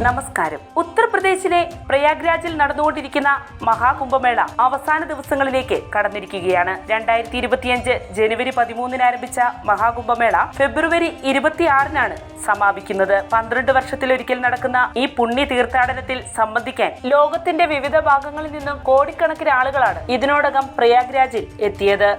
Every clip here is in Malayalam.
നമസ്കാരം. ഉത്തർപ്രദേശിലെ പ്രയാഗ്രാജിൽ നടന്നുകൊണ്ടിരിക്കുന്ന മഹാകുംഭമേള അവസാന ദിവസങ്ങളിലേക്ക് കടന്നിരിക്കുകയാണ്. 2025 ജനുവരി 13 ആരംഭിച്ച മഹാകുംഭമേള ഫെബ്രുവരി 26 സമാപിക്കുന്നത്. 12 വർഷത്തിലൊരിക്കൽ നടക്കുന്ന ഈ പുണ്യ തീർത്ഥാടനത്തിൽ സംബന്ധിക്കാൻ ലോകത്തിന്റെ വിവിധ ഭാഗങ്ങളിൽ നിന്നും കോടിക്കണക്കിന് ആളുകളാണ് ഇതിനോടകം പ്രയാഗ്രാജിൽ എത്തിയത്.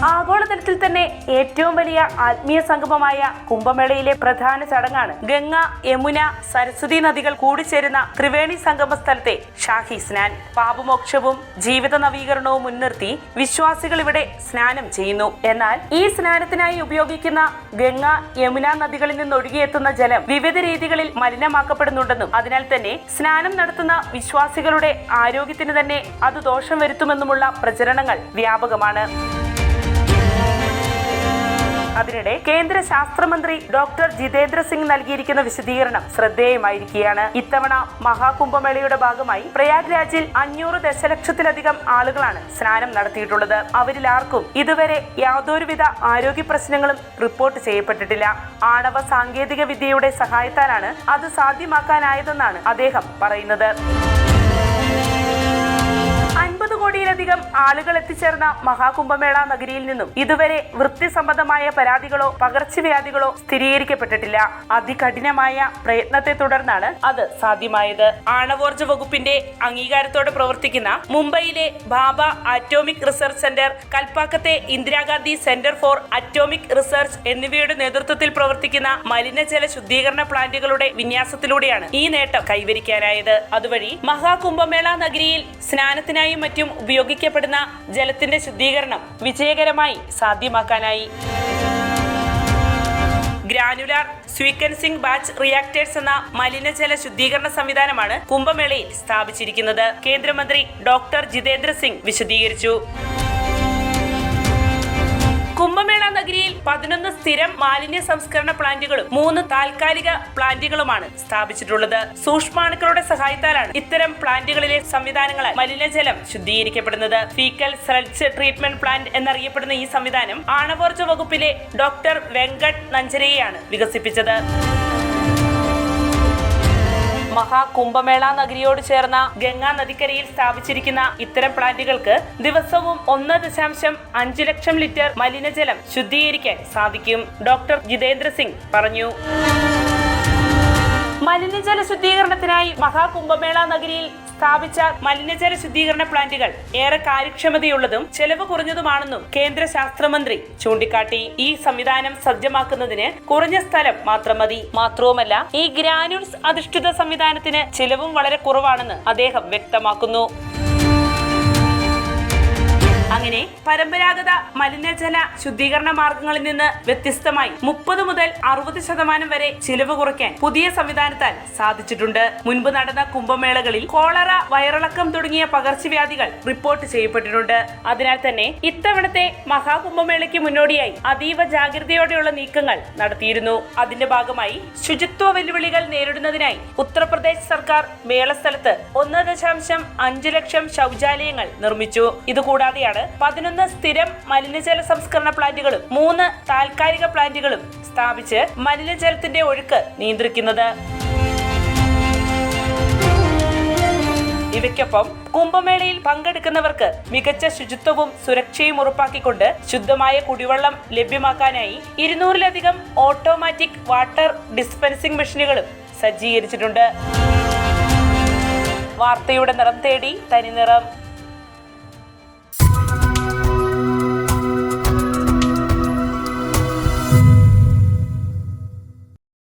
ആഗോളതലത്തിൽ തന്നെ ഏറ്റവും വലിയ ആത്മീയ സംഗമമായ കുംഭമേളയിലെ പ്രധാന ചടങ്ങാണ് ഗംഗ, യമുന, സരസ്വതി നദികൾ കൂടിച്ചേരുന്ന ത്രിവേണി സംഗമ സ്ഥലത്തെ ഷാഹി സ്നാൻ. പാപമോക്ഷവും ജീവിത നവീകരണവും മുൻനിർത്തി വിശ്വാസികൾ ഇവിടെ സ്നാനം ചെയ്യുന്നു. എന്നാൽ ഈ സ്നാനത്തിനായി ഉപയോഗിക്കുന്ന ഗംഗ, യമുന നദികളിൽ നിന്ന് ഒഴുകിയെത്തുന്ന ജലം വിവിധ രീതികളിൽ മലിനമാക്കപ്പെടുന്നുണ്ടെന്നും അതിനാൽ തന്നെ സ്നാനം നടത്തുന്ന വിശ്വാസികളുടെ ആരോഗ്യത്തിന് തന്നെ അത് ദോഷം വരുത്തുമെന്നുമുള്ള പ്രചരണങ്ങൾ വ്യാപകമാണ്. അതിനിടെ കേന്ദ്ര ശാസ്ത്രമന്ത്രി ഡോക്ടർ ജിതേന്ദ്ര സിംഗ് നൽകിയിരിക്കുന്ന വിശദീകരണം ശ്രദ്ധേയമായിരിക്കുകയാണ്. ഇത്തവണ മഹാകുംഭമേളയുടെ ഭാഗമായി പ്രയാഗ്രാജിൽ 500 ദശലക്ഷത്തിലധികം ആളുകളാണ് സ്നാനം നടത്തിയിട്ടുള്ളത്. അവരിൽ ആർക്കും ഇതുവരെ യാതൊരുവിധ ആരോഗ്യ പ്രശ്നങ്ങളും റിപ്പോർട്ട് ചെയ്യപ്പെട്ടിട്ടില്ല. ആണവ സാങ്കേതിക വിദ്യയുടെ സഹായത്താലാണ് അത് സാധ്യമാക്കാനായതെന്നാണ് അദ്ദേഹം പറയുന്നത്. 50 കോടിയിലധികം ആളുകൾ എത്തിച്ചേർന്ന മഹാകുംഭമേള നഗരിയിൽ നിന്നും ഇതുവരെ വൃത്തി സംബന്ധമായ പരാതികളോ പകർച്ചവ്യാധികളോ സ്ഥിരീകരിക്കപ്പെട്ടിട്ടില്ല. അതികഠിനമായ പ്രയത്നത്തെ തുടർന്നാണ് അത് സാധ്യമായത്. ആണവോർജ വകുപ്പിന്റെ അംഗീകാരത്തോടെ പ്രവർത്തിക്കുന്ന മുംബൈയിലെ Bhabha atomic research centre, കൽപ്പാക്കത്തെ Indira Gandhi centre for atomic research എന്നിവയുടെ നേതൃത്വത്തിൽ പ്രവർത്തിക്കുന്ന മലിനജല ശുദ്ധീകരണ പ്ലാന്റുകളുടെ വിന്യാസത്തിലൂടെയാണ് ഈ നേട്ടം കൈവരിക്കാനായത്. അതുവഴി മഹാകുംഭമേള നഗരിയിൽ സ്നാനത്തിനായി മറ്റും ഉപയോഗിക്കപ്പെടുന്ന ജലത്തിന്റെ ശുദ്ധീകരണം വിജയകരമായി സാധ്യമാക്കാനായി. ഗ്രാനുലാർ സ്വീക്വൻസിംഗ് ബാച്ച് റിയാക്ടേഴ്സ് എന്ന മലിനജല ശുദ്ധീകരണ സംവിധാനമാണ് കുംഭമേളയിൽ സ്ഥാപിച്ചിരിക്കുന്നത്. കേന്ദ്രമന്ത്രി ഡോക്ടർ ജിതേന്ദ്ര സിംഗ് വിശദീകരിച്ചു. കുംഭമേള നഗരിയിൽ 11 സ്ഥിരം മാലിന്യ സംസ്കരണ പ്ലാന്റുകളും 3 താൽക്കാലിക പ്ലാന്റുകളുമാണ് സ്ഥാപിച്ചിട്ടുള്ളത്. സൂക്ഷ്മാണുക്കളുടെ സഹായത്താലാണ് ഇത്തരം പ്ലാന്റുകളിലെ സംവിധാനങ്ങളാൽ മലിനജലം ശുദ്ധീകരിക്കപ്പെടുന്നത്. ഫീക്കൽ സ്ലഡ്ജ് ട്രീറ്റ്മെന്റ് പ്ലാന്റ് എന്നറിയപ്പെടുന്ന ഈ സംവിധാനം ആണവോർജ വകുപ്പിലെ ഡോക്ടർ വെങ്കട്ട് നഞ്ചരയെയാണ് വികസിപ്പിച്ചത്. മഹാകുംഭമേള നഗരിയോട് ചേർന്ന ഗംഗാ നദിക്കരയിൽ സ്ഥാപിച്ചിരിക്കുന്ന ഇത്തരം പ്ലാന്റുകൾക്ക് ദിവസവും 1.5 ലക്ഷം ലിറ്റർ മലിനജലം ശുദ്ധീകരിക്കാൻ സാധിക്കും. ഡോക്ടർ ജിതേന്ദ്ര സിംഗ് പറഞ്ഞു. മലിനജല ശുദ്ധീകരണത്തിനായി മഹാകുംഭമേള നഗരിയിൽ സ്ഥാപിച്ച മലിനജല ശുദ്ധീകരണ പ്ലാന്റുകൾ ഏറെ കാര്യക്ഷമതയുള്ളതും ചെലവ് കുറഞ്ഞതുമാണെന്നും കേന്ദ്ര ശാസ്ത്രമന്ത്രി ചൂണ്ടിക്കാട്ടി. ഈ സംവിധാനം സജ്ജമാക്കുന്നതിന് കുറഞ്ഞ സ്ഥലം മാത്രം മതി. മാത്രവുമല്ല, ഈ ഗ്രാനുൾസ് അധിഷ്ഠിത സംവിധാനത്തിന് ചെലവും വളരെ കുറവാണെന്ന് അദ്ദേഹം വ്യക്തമാക്കുന്നു. അങ്ങനെ പരമ്പരാഗത മലിനജല ശുദ്ധീകരണ മാർഗങ്ങളിൽ നിന്ന് വ്യത്യസ്തമായി 30 മുതൽ 60% വരെ ചിലവ് കുറയ്ക്കാൻ പുതിയ സംവിധാനത്താൽ സാധിച്ചിട്ടുണ്ട്. മുൻപ് നടന്ന കുംഭമേളകളിൽ കോളറ, വയറിളക്കം തുടങ്ങിയ പകർച്ചവ്യാധികൾ റിപ്പോർട്ട് ചെയ്യപ്പെട്ടിട്ടുണ്ട്. അതിനാൽ തന്നെ ഇത്തവണത്തെ മഹാകുംഭമേളയ്ക്ക് മുന്നോടിയായി അതീവ ജാഗ്രതയോടെയുള്ള നീക്കങ്ങൾ നടത്തിയിരുന്നു. അതിന്റെ ഭാഗമായി ശുചിത്വ വെല്ലുവിളികൾ നേരിടുന്നതിനായി ഉത്തർപ്രദേശ് സർക്കാർ മേളസ്ഥലത്ത് 1.5 ലക്ഷം ശൗചാലയങ്ങൾ നിർമ്മിച്ചു. ഇതുകൂടാതെയാണ് 11 സ്ഥിരം മലിനജല സംസ്കരണ പ്ലാന്റുകളും 3 താൽക്കാലിക പ്ലാന്റുകളും സ്ഥാപിച്ച് മലിനജലത്തിന്റെ ഒഴുക്ക് നിയന്ത്രിക്കുന്നത്. ഇവയ്ക്കൊപ്പം കുംഭമേളയിൽ പങ്കെടുക്കുന്നവർക്ക് മികച്ച ശുചിത്വവും സുരക്ഷയും ഉറപ്പാക്കിക്കൊണ്ട് ശുദ്ധമായ കുടിവെള്ളം ലഭ്യമാക്കാനായി 200-ലധികം ഓട്ടോമാറ്റിക് വാട്ടർ ഡിസ്പെൻസിംഗ് മെഷീനുകളും സജ്ജീകരിച്ചിട്ടുണ്ട്. വാർത്തയുടെ നിറം തേടി തനിനിറം.